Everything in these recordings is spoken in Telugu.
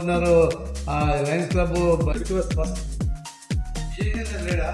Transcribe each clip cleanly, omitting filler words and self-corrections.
గవర్నర్ లయన్స్ క్లబ్ లేడా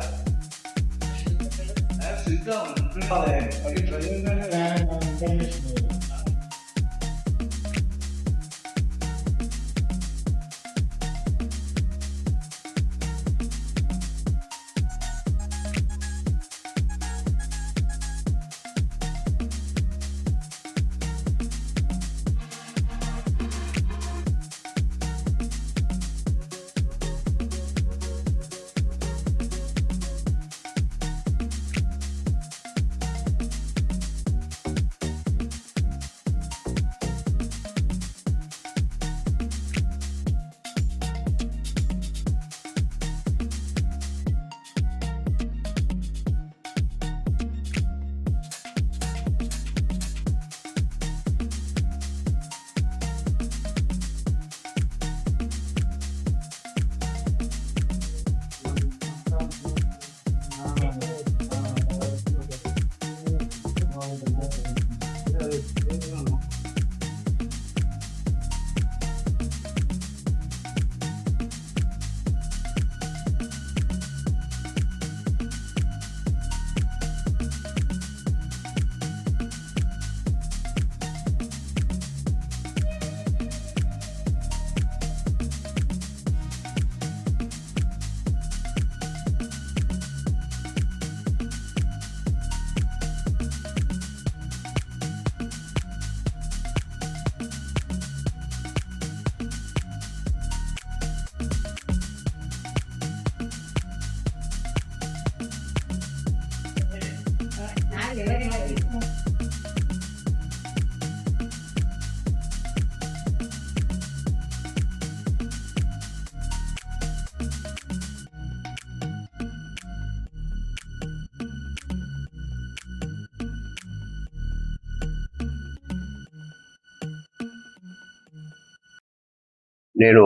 నేను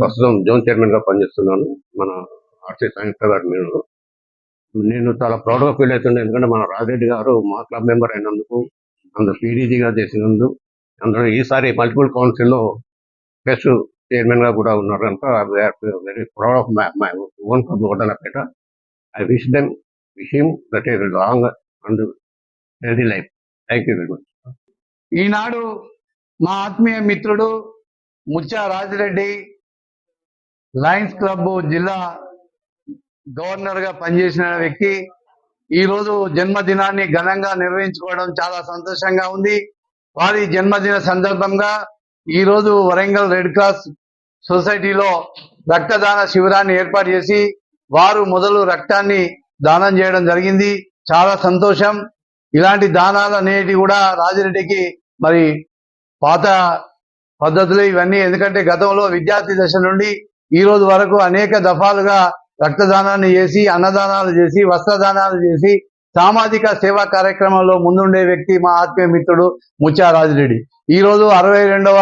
ప్రస్తుతం జోన్ చైర్మన్ గా పనిచేస్తున్నాను మన ఆర్సీ సైన్స్ గారు. నేను చాలా ప్రౌడ్ గా ఫీల్ అవుతున్నాను. ఎందుకంటే మన రాజిరెడ్డి గారు మా క్లబ్ మెంబర్ అయినందుకు, అందులో పీడీజీగా చేసినందుకు, అందులో ఈసారి మల్టిపుల్ కౌన్సిల్లో ప్లస్ చైర్మన్ గా కూడా ఉన్నారు కనుక very proud of my own club Vaddalapeta. I wish him that is long and healthy life. Thank you very much. ఈనాడు మా ఆత్మీయ మిత్రుడు ముత్యా రాజిరెడ్డి లయన్స్ క్లబ్ జిల్లా గవర్నర్ గా పనిచేసిన వ్యక్తి ఈ రోజు జన్మదినాన్ని ఘనంగా నిర్వహించుకోవడం చాలా సంతోషంగా ఉంది. వారి జన్మదిన సందర్భంగా ఈ రోజు వరంగల్ రెడ్ క్రాస్ సొసైటీలో రక్తదాన శిబిరాన్ని ఏర్పాటు చేసి వారు మొదలు రక్తాన్ని దానం చేయడం జరిగింది. చాలా సంతోషం. ఇలాంటి దానాలు అనేటివి కూడా రాజిరెడ్డికి మరి పాత పద్ధతులు ఇవన్నీ, ఎందుకంటే గతంలో విద్యార్థి దశ నుండి ఈ రోజు వరకు అనేక దఫాలుగా రక్తదానాన్ని చేసి, అన్నదానాలు చేసి, వస్త్రదానాలు చేసి సామాజిక సేవా కార్యక్రమంలో ముందుండే వ్యక్తి మా ఆత్మీయ మిత్రుడు ముత్యా రాజిరెడ్డి. ఈ రోజు 62వ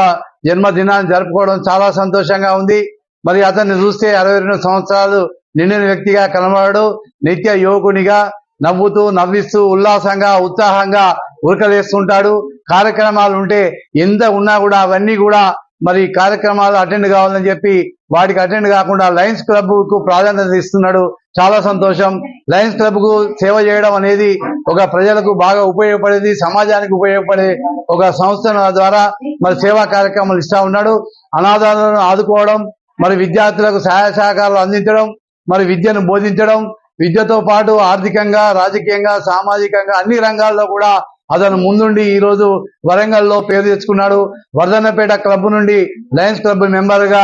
జన్మదినాన్ని జరుపుకోవడం చాలా సంతోషంగా ఉంది. మరి అతన్ని చూస్తే 62 సంవత్సరాలు నిండిన వ్యక్తిగా కనబడడు. నిత్య యువకునిగా నవ్వుతూ నవ్విస్తూ ఉల్లాసంగా ఉత్సాహంగా ఉరకలేస్తుంటాడు. కార్యక్రమాలు ఉంటే ఎంత ఉన్నా కూడా అవన్నీ కూడా మరి కార్యక్రమాలు అటెండ్ కావాలని చెప్పి వాటికి అటెండ్ కాకుండా లయన్స్ క్లబ్ కు ప్రాధాన్యత ఇస్తున్నాడు. చాలా సంతోషం. లయన్స్ క్లబ్ కు సేవ చేయడం అనేది ఒక ప్రజలకు బాగా ఉపయోగపడేది, సమాజానికి ఉపయోగపడే ఒక సంస్థ ద్వారా మరి సేవా కార్యక్రమాలు ఇస్తా ఉన్నాడు. అనాథాలను ఆదుకోవడం, మరి విద్యార్థులకు సహాయ సహకారాలు అందించడం, మరి విద్యను బోధించడం, విద్యతో పాటు ఆర్థికంగా, రాజకీయంగా, సామాజికంగా అన్ని రంగాల్లో కూడా అతను ముందుండి ఈ రోజు వరంగల్లో పేరు తెచ్చుకున్నాడు. వర్ధన్నపేట క్లబ్ నుండి లయన్స్ క్లబ్ మెంబర్ గా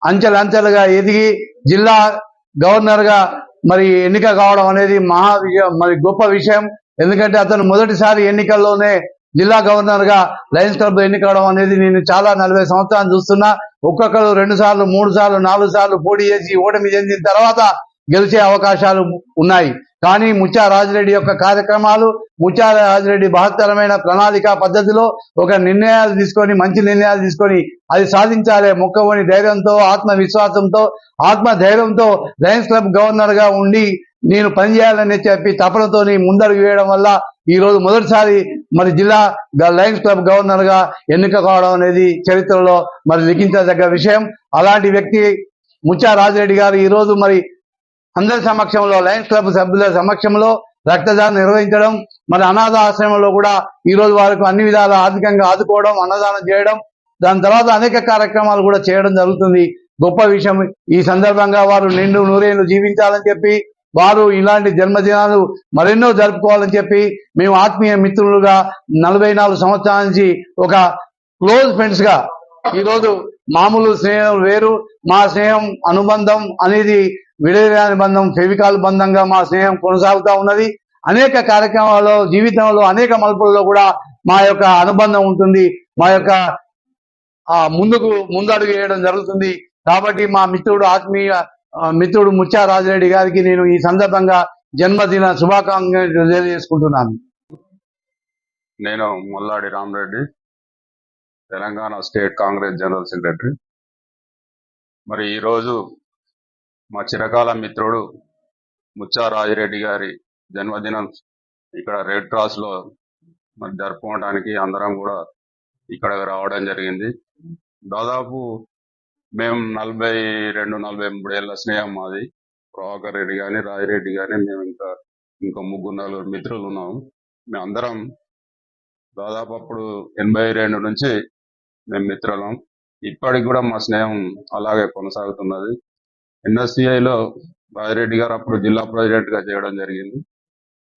అంచెలంచెలుగా ఎదిగి జిల్లా గవర్నర్ గా మరి ఎన్నిక కావడం అనేది మరి గొప్ప విషయం. ఎందుకంటే అతను మొదటిసారి ఎన్నికల్లోనే జిల్లా గవర్నర్ గా లయన్స్ క్లబ్ ఎన్నికవడం అనేది నేను చాలా 40 సంవత్సరాలు చూస్తున్నా. ఒక్కొక్కరు 2 సార్లు 3 సార్లు 4 సార్లు పోటీ చేసి ఓటమి చెందిన తర్వాత గెలిచే అవకాశాలు ఉన్నాయి. కానీ ముత్యా రాజిరెడ్డి యొక్క కార్యక్రమాలు, ముత్యా రాజిరెడ్డి బహత్తరమైన ప్రణాళిక పద్ధతిలో ఒక నిర్ణయాలు తీసుకొని, మంచి నిర్ణయాలు తీసుకొని అది సాధించాలి మొక్కవని ధైర్యంతో, ఆత్మవిశ్వాసంతో, ఆత్మధైర్యంతో లయన్స్ క్లబ్ గవర్నర్ గా ఉండి నేను పనిచేయాలని చెప్పి తపనతోని ముందడుగు వేయడం వల్ల ఈ రోజు మొదటిసారి మరి జిల్లా లయన్స్ క్లబ్ గవర్నర్ గా ఎన్నిక కావడం అనేది చరిత్రలో మరి లిఖించదగ్గ విషయం. అలాంటి వ్యక్తి ముచ్చా రాజిరెడ్డి గారు ఈ రోజు మరి అందరి సమక్షంలో లయన్స్ క్లబ్ సభ్యుల సమక్షంలో రక్తదానం నిర్వహించడం, మరి అనాథ ఆశ్రమంలో కూడా ఈ రోజు వారికి అన్ని విధాల ఆర్థికంగా ఆదుకోవడం, అన్నదానం చేయడం, దాని తర్వాత అనేక కార్యక్రమాలు కూడా చేయడం జరుగుతుంది. గొప్ప విషయం. ఈ సందర్భంగా వారు నిండు నూరేళ్లు జీవించాలని చెప్పి, వారు ఇలాంటి జన్మదినాలు మరెన్నో జరుపుకోవాలని చెప్పి మేము ఆత్మీయ మిత్రులుగా 44 సంవత్సరాల నుంచి ఒక క్లోజ్ ఫ్రెండ్స్ గా, ఈరోజు మామూలు స్నేహం వేరు, మా స్నేహం అనుబంధం అనేది విడదీయరాని బంధం, ఫెవికాల్ బంధంగా మా స్నేహం కొనసాగుతూ ఉన్నది. అనేక కార్యక్రమాల్లో జీవితంలో అనేక మలుపుల్లో కూడా మా యొక్క అనుబంధం ఉంటుంది. మా యొక్క ముందడుగు వేయడం జరుగుతుంది. కాబట్టి మా మిత్రుడు ఆత్మీయ మిత్రుడు ముచ్చా రాజిరెడ్డి గారికి నేను ఈ సందర్భంగా జన్మదిన శుభాకాంక్షలు తెలియజేసుకుంటున్నాను. నేను Mulladi Ramareddy, Telangana state Congress general secretary. మరి ఈరోజు మా చిరకాల మిత్రుడు ముచ్చా రాజిరెడ్డి గారి జన్మదినం ఇక్కడ రెడ్ క్రాస్ లో మరి జరుపుకోవడానికి అందరం కూడా ఇక్కడ రావడం జరిగింది. దాదాపు మేము 42-43 ఏళ్ల స్నేహం మాది. ప్రభాకర్ రెడ్డి కానీ, రాజిరెడ్డి కానీ, మేము ఇంకా 3-4 మిత్రులు ఉన్నాము. మేము అందరం దాదాపు అప్పుడు 82 నుంచి మేము మిత్రులం. ఇప్పటికి కూడా మా స్నేహం అలాగే కొనసాగుతున్నది. ఎన్ఎస్సిఐలో రాజిరెడ్డి గారు అప్పుడు జిల్లా ప్రెసిడెంట్ గా చేయడం జరిగింది.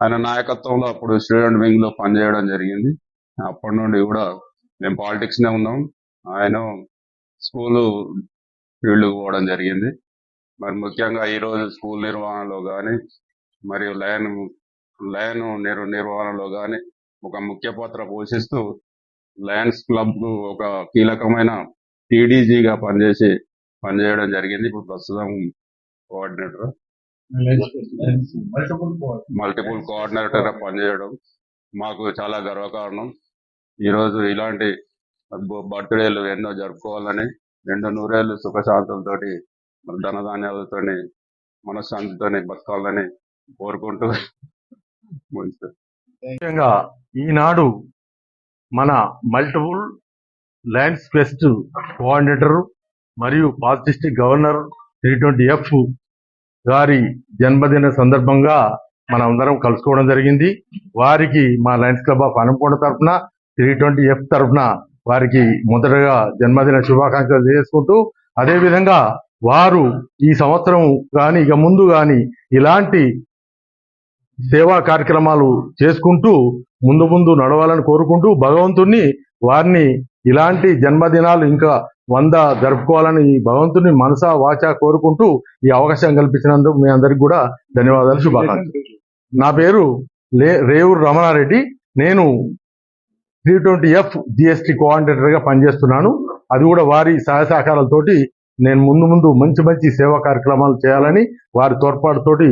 ఆయన నాయకత్వంలో అప్పుడు స్టూడెంట్ వింగ్ లో పనిచేయడం జరిగింది. అప్పటి నుండి కూడా మేము పాలిటిక్స్ నే ఉన్నాం. ఆయన స్కూలు ఫీల్డ్ పోవడం జరిగింది. మరి ముఖ్యంగా ఈ రోజు స్కూల్ నిర్వహణలో కానీ, మరియు లయన్ నిర్వహణలో కానీ ఒక ముఖ్య పాత్ర పోషిస్తూ లయన్స్ క్లబ్ కు ఒక కీలకమైన టీడీజీగా పనిచేయడం జరిగింది. ఇప్పుడు ప్రస్తుతం కోఆర్డినేటర్, మల్టిపుల్ కోఆర్డినేటర్ గా పనిచేయడం మాకు చాలా గర్వకారణం. ఈరోజు ఇలాంటి బర్త్డేలు ఎన్నో జరుపుకోవాలని, 2 నూరేళ్లు సుఖశాంతులతోటి, ధనధాన్యాలతోని, మనశ్శాంతితోని బతకాలని కోరుకుంటూ ముఖ్యంగా ఈనాడు మన మల్టిపుల్ లయన్స్ ఫెస్ట్ కోఆర్డినేటర్ మరియు పాస్ డిస్ట్రిక్ట్ గవర్నర్ 320F గారి జన్మదిన సందర్భంగా మనం అందరం కలుసుకోవడం జరిగింది. వారికి మా లయన్స్ క్లబ్ ఆఫ్ హనుమకొండ తరఫున, 320F తరఫున వారికి మొదటగా జన్మదిన శుభాకాంక్షలు తెలియజేసుకుంటూ, అదేవిధంగా వారు ఈ సంవత్సరం కానీ ఇక ముందు కానీ ఇలాంటి సేవా కార్యక్రమాలు చేసుకుంటూ ముందు నడవాలని కోరుకుంటూ, భగవంతుణ్ణి వారిని ఇలాంటి జన్మదినాలు ఇంకా 100 జరుపుకోవాలని భగవంతుని మనసా వాచా కోరుకుంటూ ఈ అవకాశం కల్పించినందుకు మీ అందరికి కూడా ధన్యవాదాలు, శుభాకాంక్షలు. నా పేరు రేవూరు రమణారెడ్డి. నేను 320F జిఎస్టీ కోఆర్డినేటర్ గా పనిచేస్తున్నాను. అది కూడా వారి సహాయ సహకారాలతోటి నేను ముందు మంచి సేవా కార్యక్రమాలు చేయాలని, వారి తోడ్పాటుతోటి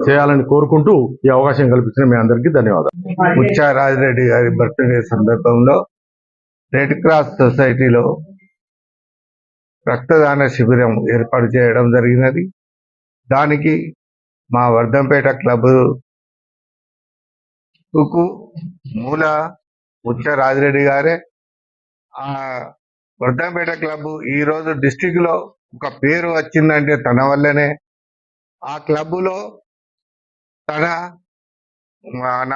చేయాలని కోరుకుంటూ ఈ అవకాశం కల్పించిన మీ అందరికీ ధన్యవాదాలు. ముచ్చా రాజిరెడ్డి గారి బర్త్డే సందర్భంలో రెడ్ క్రాస్ సొసైటీలో రక్తదాన శిబిరం ఏర్పాటు చేయడం జరిగినది. దానికి మా వర్ధంపేట క్లబ్ కు మూల ముచ్చా రాజిరెడ్డి గారే. ఆ వర్ధంపేట క్లబ్ ఈ రోజు డిస్టిక్ లో ఒక పేరు వచ్చిందంటే తన వల్లనే. ఆ క్లబ్ లో మన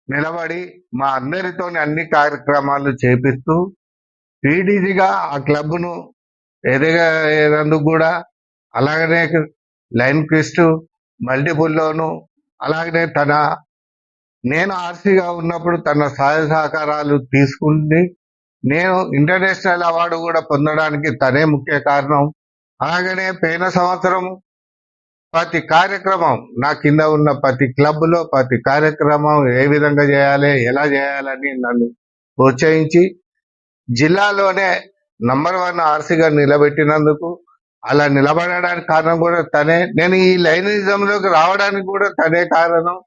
నిలబడి మా అందరితోని అన్ని కార్యక్రమాలు చేపిస్తూ టీడీజీగా ఆ క్లబ్ ను ఎదిగేందుకు కూడా, అలాగనే లైన్ క్విస్ట్ మల్టిపుల్లోను, అలాగనే నేను ఆర్సీగా ఉన్నప్పుడు తన సహాయ సహకారాలు తీసుకుంది. నేను ఇంటర్నేషనల్ అవార్డు కూడా పొందడానికి తనే ముఖ్య కారణం. అలాగనే పోయిన సంవత్సరం ప్రతి కార్యక్రమం, నా కింద ఉన్న ప్రతి క్లబ్ లో ప్రతి కార్యక్రమం ఏ విధంగా చేయాలి, ఎలా చేయాలని నన్ను ప్రోత్సహించి జిల్లాలోనే నంబర్ 1 ఆర్సీగా నిలబెట్టినందుకు, అలా నిలబడడానికి కారణం కూడా తనే. నేను ఈ లైనిజంలోకి రావడానికి కూడా తనే కారణం.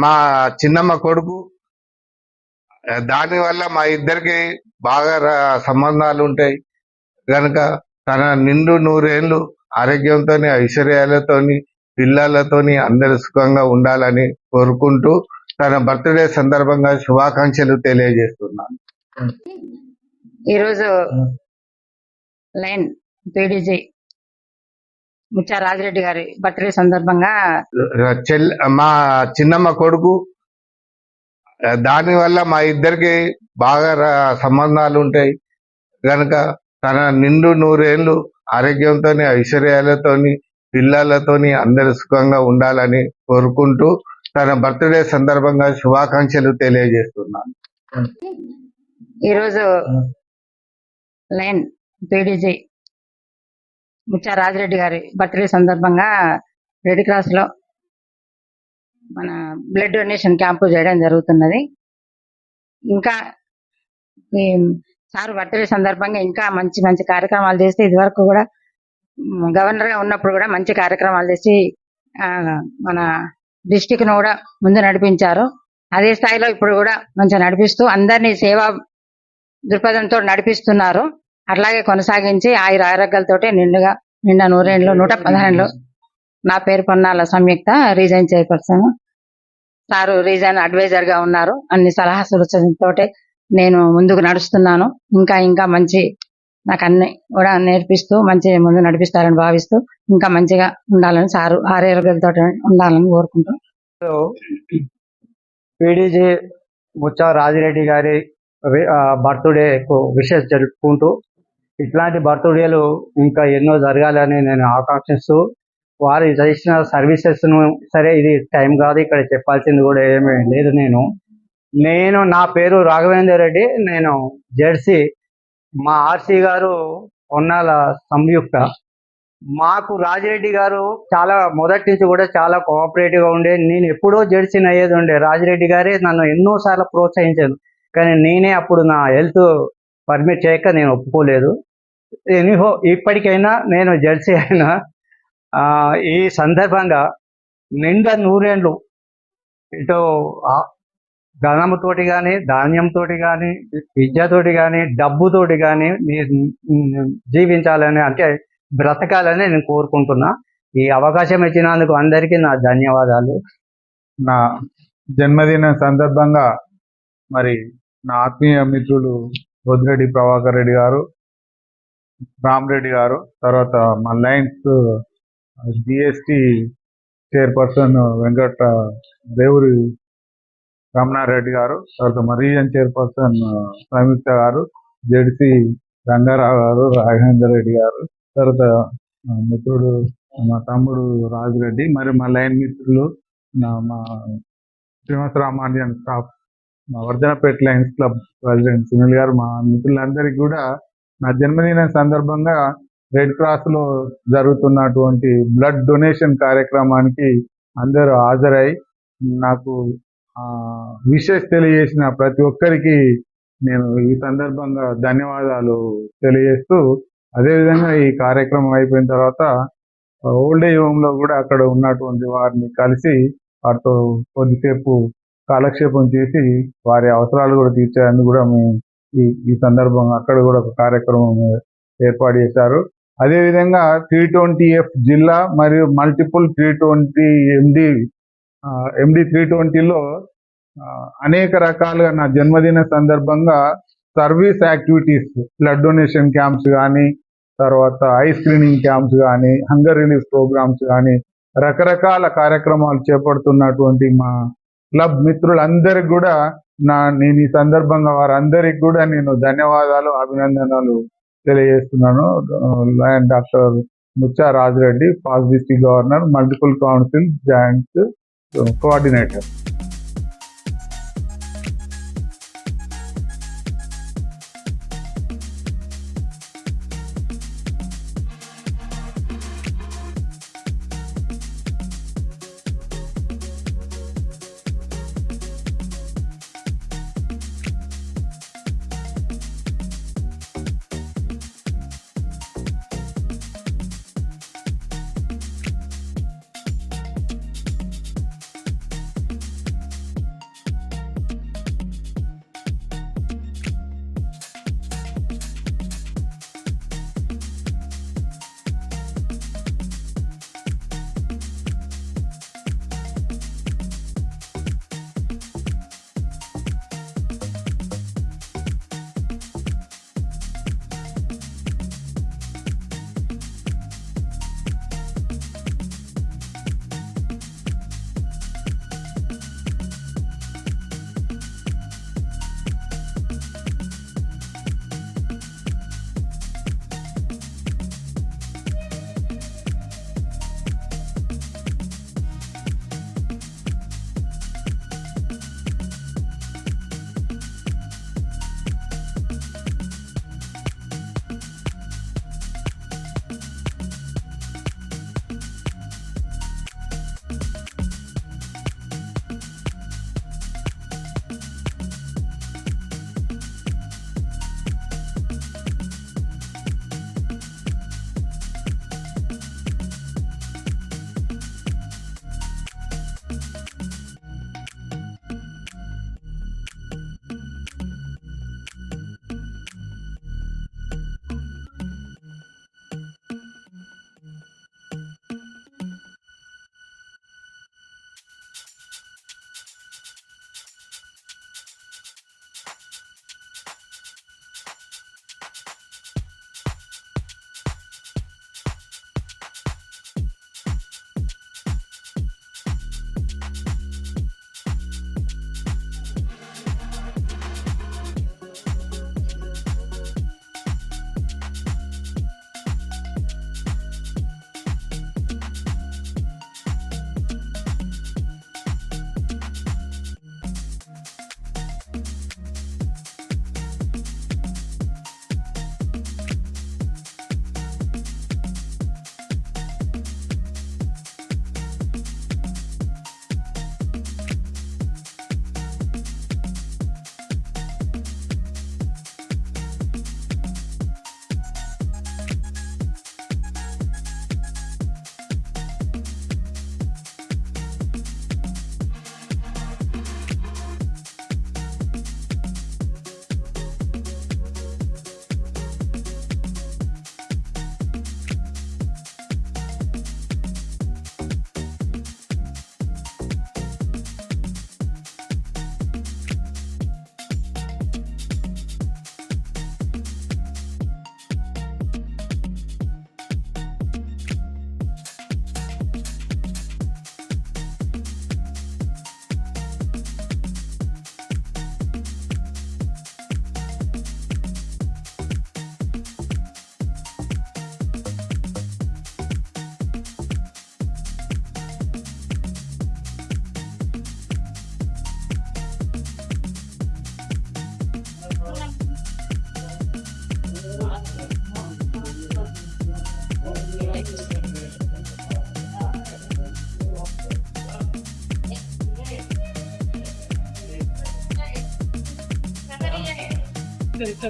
మా చిన్నమ్మ కొడుకు, దానివల్ల మా ఇద్దరికి బాగా సంబంధాలు ఉంటాయి కనుక తన నిండు నూరేళ్లు ఆరోగ్యంతోని ఐశ్వర్యాలతోని పిల్లలతోని అందరు సుఖంగా ఉండాలని కోరుకుంటూ తన బర్త్డే సందర్భంగా శుభాకాంక్షలు తెలియజేస్తున్నాను. ఈరోజు లైన్ పీడీజీ ముచ్చా రాజిరెడ్డి గారి బర్త్డే సందర్భంగా మా చిన్నమ్మ కొడుకు, దానివల్ల మా ఇద్దరికి బాగా సంబంధాలు ఉంటాయి కనుక తన నిండు నూరేళ్లు ఆరోగ్యంతోని ఐశ్వర్యాలతోని పిల్లలతోని అందరు సుఖంగా ఉండాలని కోరుకుంటూ తన బర్త్డే సందర్భంగా శుభాకాంక్షలు తెలియజేస్తున్నాను. ఈరోజు లైన్ పీడీజీ ముచ్చా రాజిరెడ్డి గారి బర్త్డే సందర్భంగా రెడ్ క్రాస్ లో మన బ్లడ్ డొనేషన్ క్యాంపు చేయడం జరుగుతున్నది. ఇంకా ఈ సార్ బర్త్డే సందర్భంగా ఇంకా మంచి మంచి కార్యక్రమాలు చేస్తే, ఇదివరకు కూడా గవర్నర్ గా ఉన్నప్పుడు కూడా మంచి కార్యక్రమాలు చేసి మన డిస్టిక్ ను కూడా ముందు నడిపించారు. అదే స్థాయిలో ఇప్పుడు కూడా మంచిగా నడిపిస్తూ అందరినీ సేవా దృక్పథంతో నడిపిస్తున్నారు. అట్లాగే కొనసాగించి ఆరోగ్యాలతోటి నిండా నూరేళ్ళు 115. నా పేరు Ponnala Samyuktha, region chairperson. Sir region advisor గా ఉన్నారు. అన్ని సలహా సూచనలతో నేను ముందుకు నడుస్తున్నాను. ఇంకా మంచి నాకు అన్ని కూడా నేర్పిస్తూ మంచి ముందు నడిపిస్తారని భావిస్తూ ఇంకా మంచిగా ఉండాలని, సారు ఆరోగ్యాలతో ఉండాలని కోరుకుంటూ పీడీజీ ముచ్చా రాజిరెడ్డి గారి బర్త్డే విషెస్ జరుపుకుంటూ ఇట్లాంటి బర్త్డేలు ఇంకా ఎన్నో జరగాలని నేను ఆకాంక్షిస్తూ, వారు చేసిన సర్వీసెస్ ను, సరే ఇది టైం కాదు ఇక్కడ చెప్పాల్సింది కూడా ఏమీ లేదు. నేను నా పేరు రాఘవేందర్ రెడ్డి, నేను జెర్సీ. మా ఆర్సీ గారు పొన్నాల సంయుక్త. మాకు రాజిరెడ్డి గారు చాలా మొదటి నుంచి కూడా చాలా కోఆపరేటివ్ గా ఉండే. నేను ఎప్పుడో జెర్సీని అయ్యేది ఉండే. రాజిరెడ్డి గారే నన్ను ఎన్నోసార్లు ప్రోత్సహించాను, కానీ నేనే అప్పుడు నా హెల్త్ పర్మిట్ చేయక నేను ఒప్పుకోలేదు. ఎనీహో ఇప్పటికైనా నేను జెర్సీ అయినా ఈ సందర్భంగా నిండా నూరేళ్ళు ఇటు ధనంతోటి కానీ, ధాన్యంతో కానీ, విద్యతోటి కానీ, డబ్బుతోటి కానీ జీవించాలని, అంటే బ్రతకాలని నేను కోరుకుంటున్నా. ఈ అవకాశం ఇచ్చినందుకు అందరికీ నా ధన్యవాదాలు. నా జన్మదిన సందర్భంగా మరి నా ఆత్మీయ మిత్రులు బొద్దిరెడ్డి ప్రభాకర్ రెడ్డి గారు, రామరెడ్డి గారు, తర్వాత మా lions GST chairperson Venkata Devuri Ramanareddy గారు, తర్వాత మా రీజన్ చైర్పర్సన్ సంయుక్త గారు, జెడ్సి రంగారావు గారు, రాఘవేందర్ రెడ్డి గారు, తర్వాత మిత్రుడు మా తమ్ముడు రాజురెడ్డి, మరి మా లైన్ మిత్రులు మా శ్రీనివాస రామాంజన్ స్టాఫ్, మా Wardhannapet Lions club president Sunil గారు, మా మిత్రులందరికీ కూడా నా జన్మదిన సందర్భంగా రెడ్ క్రాస్ లో జరుగుతున్నటువంటి బ్లడ్ డొనేషన్ కార్యక్రమానికి అందరూ హాజరై నాకు విషెస్ తెలియజేసిన ప్రతి ఒక్కరికి నేను ఈ సందర్భంగా ధన్యవాదాలు తెలియజేస్తూ, అదేవిధంగా ఈ కార్యక్రమం అయిపోయిన తర్వాత ఓల్డ్ ఏజ్ హోమ్ లో కూడా అక్కడ ఉన్నటువంటి వారిని కలిసి వారితో కొద్దిసేపు కాలక్షేపం చేసి వారి అవసరాలు కూడా తీర్చేందుకు కూడా మేము ఈ సందర్భంగా అక్కడ కూడా ఒక కార్యక్రమం ఏర్పాటు చేశారు. అదేవిధంగా 320F జిల్లా మరియు మల్టిపుల్ 320 ఎండి 320లో అనేక రకాలుగా నా జన్మదిన సందర్భంగా service activities, blood donation camps కానీ, తర్వాత ఐ స్క్రీనింగ్ క్యాంప్స్ కానీ, హంగర్ రిలీఫ్ ప్రోగ్రామ్స్ కానీ, రకరకాల కార్యక్రమాలు చేపడుతున్నటువంటి మా క్లబ్ మిత్రులందరికీ కూడా నేను ఈ సందర్భంగా వారందరికి కూడా నేను ధన్యవాదాలు, అభినందనలు తెలియజేస్తున్నాను. Doctor Muchcha Rajireddy, past district governor, multiple council joint coordinator. Lions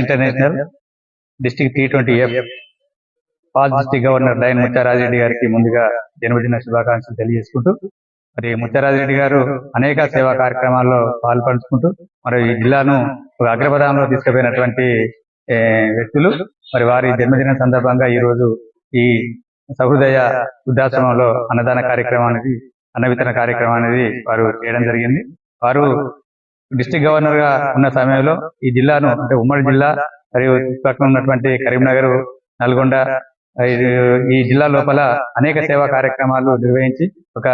international district T20F పాల్ డిస్ట్రిక్ట్ గవర్నర్ లయన్ ముత్యారాజిరెడ్డి గారికి ముందుగా జన్మదిన శుభాకాంక్షలు తెలియజేసుకుంటూ, మరి ముత్యారాజిరెడ్డి గారు అనేక సేవా కార్యక్రమాల్లో పాల్పంచుకుంటూ మరి ఈ జిల్లాను ఒక అగ్రపథంలో తీసుకుపోయినటువంటి వ్యక్తులు. మరి వారి జన్మదిన సందర్భంగా ఈ రోజు ఈ సహృదయ వృద్ధాశ్రమంలో అన్నదాన కార్యక్రమం అనేది, అన్న వితరణ కార్యక్రమం అనేది వారు చేయడం జరిగింది. వారు డిస్ట్రిక్ట్ గవర్నర్ గా ఉన్న సమయంలో ఈ జిల్లాను, అంటే ఉమ్మడి జిల్లా మరియు పక్కన ఉన్నటువంటి కరీంనగర్, నల్గొండ, ఈ జిల్లా లోపల అనేక సేవా కార్యక్రమాలు నిర్వహించి ఒక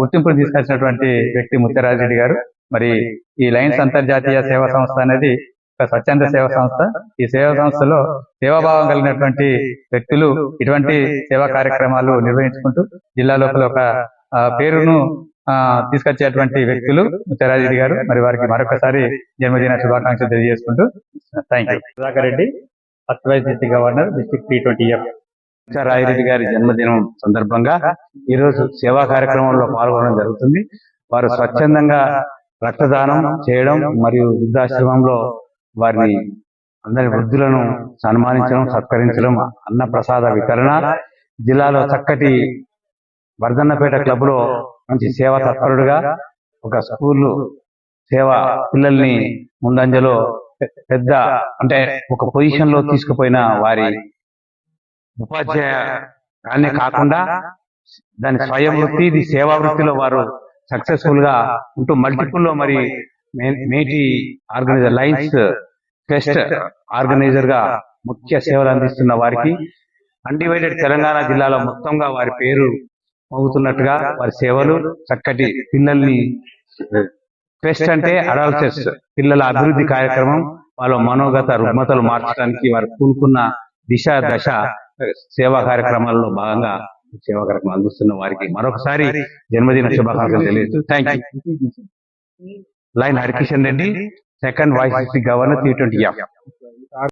గుర్తింపును తీసుకొచ్చినటువంటి వ్యక్తి ముత్యారాజిరెడ్డి గారు. మరి ఈ లయన్స్ అంతర్జాతీయ సేవా సంస్థ అనేది ఒక స్వచ్ఛంద సేవా సంస్థ. ఈ సేవా సంస్థలో సేవాభావం కలిగినటువంటి వ్యక్తులు ఇటువంటి సేవా కార్యక్రమాలు నిర్వహించుకుంటూ జిల్లా లోపల ఒక పేరును తీసుకొచ్చేటువంటి వ్యక్తులు ముత్యారాజిరెడ్డి గారు. మరి వారికి మరొకసారి జన్మదిన శుభాకాంక్షలు తెలియజేసుకుంటూ thank you. Sudhakar Reddy, first vice district governor, district T20F. Mutyarajireddy గారి జన్మదినం సందర్భంగా ఈ రోజు సేవా కార్యక్రమంలో పాల్గొనడం జరుగుతుంది. వారు స్వచ్ఛందంగా రక్తదానం చేయడం మరియు వృద్ధాశ్రమంలో వారిని అందరి వృద్ధులను సన్మానించడం, సత్కరించడం, అన్న ప్రసాద వితరణ, జిల్లాలో చక్కటి వర్ధన్నపేట క్లబ్ లో మంచి సేవా తత్పరుడుగా ఒక స్కూల్ సేవ పిల్లల్ని ముందంజలో పెద్ద అంటే ఒక పొజిషన్ లో తీసుకుపోయిన వారి ఉపాధ్యాయాన్ని కాకుండా దాని స్వయం వృత్తి, ఇది సేవా వృత్తిలో వారు సక్సెస్ఫుల్ గా ఉంటూ మల్టిపుల్ లో మరి మేటి ఆర్గనైజర్, లయన్స్ ఫెస్ట్ ఆర్గనైజర్ గా ముఖ్య సేవలు అందిస్తున్న వారికి అన్డివైడెడ్ తెలంగాణ జిల్లాలో మొత్తంగా వారి పేరు మోగుతున్నట్టుగా వారి సేవలు, చక్కటి పిల్లల్ని, ఫెస్ట్ అంటే అడాల్సెస్ పిల్లల అభివృద్ధి కార్యక్రమం, వాళ్ళ మనోగత రుగ్మతలు మార్చడానికి వారు కూనుకున్న దిశ దశ సేవా కార్యక్రమాల్లో భాగంగా సేవా కార్యక్రమం అందిస్తున్న వారికి మరొకసారి జన్మదిన శుభాకాంక్షలు తెలియజేస్తూ thank you. Lion Harikishan Reddy, second vice district governor, T20F.